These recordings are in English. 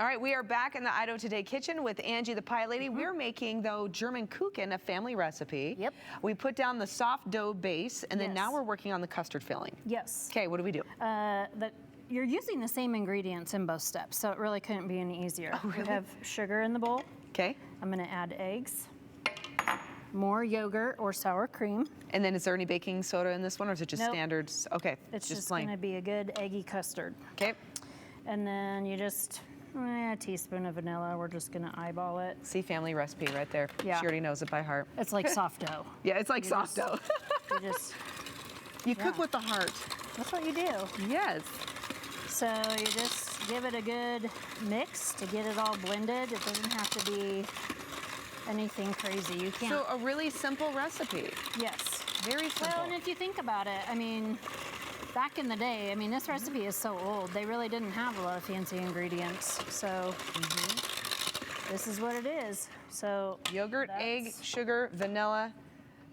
All right, we are back in the Idaho Today kitchen with Angie, the pie lady. We're making, though, German kuchen, a family recipe. Yep. We put down the soft dough base, and then now we're working on the custard filling. Yes. Okay, what do we do? You're using the same ingredients in both steps, so it really couldn't be any easier. Oh, really? We have sugar in the bowl. Okay. I'm going to add eggs, more yogurt or sour cream. And then is there any baking soda in this one, or is it just standard? Okay, It's just plain. going to be a good eggy custard. Okay. And then you just, a teaspoon of vanilla. We're just going to eyeball it. See, family recipe right there. Yeah. She already knows it by heart. It's like soft dough. Yeah, it's like soft dough. You cook with the heart. That's what you do. Yes. So you just give it a good mix to get it all blended. It doesn't have to be anything crazy. You can't. So a really simple recipe. Yes. Very simple. Well, and if you think about it, I mean, back in the day, I mean, this recipe is so old. They really didn't have a lot of fancy ingredients. So this is what it is. So yogurt, egg, sugar, vanilla,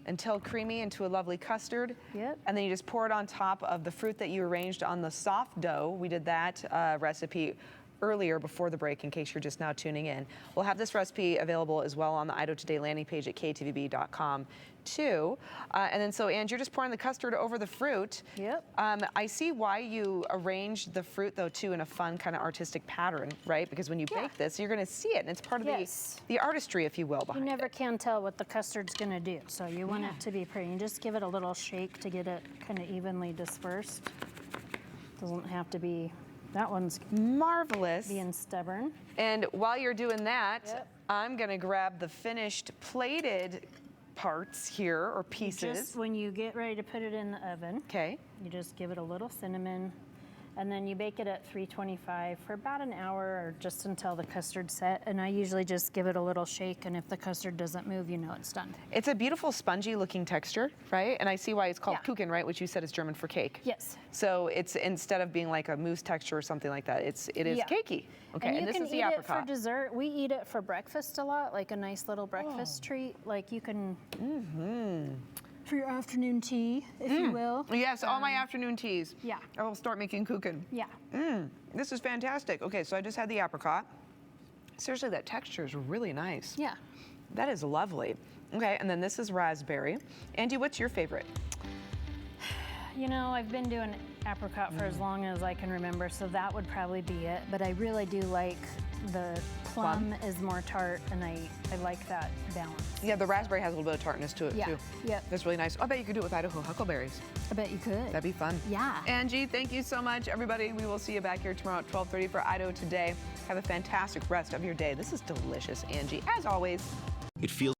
until creamy into a lovely custard. Yep. And then you just pour it on top of the fruit that you arranged on the soft dough. We did that recipe earlier before the break in case you're just now tuning in. We'll have this recipe available as well on the Idaho Today landing page at ktvb.com too. And then so, Ange, you're just pouring the custard over the fruit. Yep. I see why you arranged the fruit though too in a fun kind of artistic pattern, right? Because when you bake this, you're going to see it, and it's part of the artistry, if you will, behind it. You never can tell what the custard's going to do, so you want it to be pretty. You just give it a little shake to get it kind of evenly dispersed. Doesn't have to be. That one's marvelous. Being stubborn. And while you're doing that, I'm going to grab the finished plated parts here, or pieces. Just when you get ready to put it in the oven, you just give it a little cinnamon, and then you bake it at 325 for about an hour, or just until the custard's set. And I usually just give it a little shake, and if the custard doesn't move, you know it's done. It's a beautiful spongy looking texture, right? And I see why it's called kuchen, right? Which you said is German for cake. Yes. So it's, instead of being like a mousse texture or something like that, it is cakey. Okay, and this can is the eat apricot. it for dessert. We eat it for breakfast a lot, like a nice little breakfast treat. Like you can, for your afternoon tea, if you will. Yes, all my afternoon teas. Yeah. I will start making kuchen. Yeah. This is fantastic. Okay, so I just had the apricot. Seriously, that texture is really nice. Yeah. That is lovely. Okay, and then this is raspberry. Angie, what's your favorite? You know, I've been doing apricot for as long as I can remember, so that would probably be it. But I really do like the plum is more tart, and I like that balance. Yeah, the raspberry has a little bit of tartness to it, too. Yeah. That's really nice. I bet you could do it with Idaho huckleberries. I bet you could. That'd be fun. Yeah. Angie, thank you so much, everybody. We will see you back here tomorrow at 12:30 for Idaho Today. Have a fantastic rest of your day. This is delicious, Angie, as always. It feels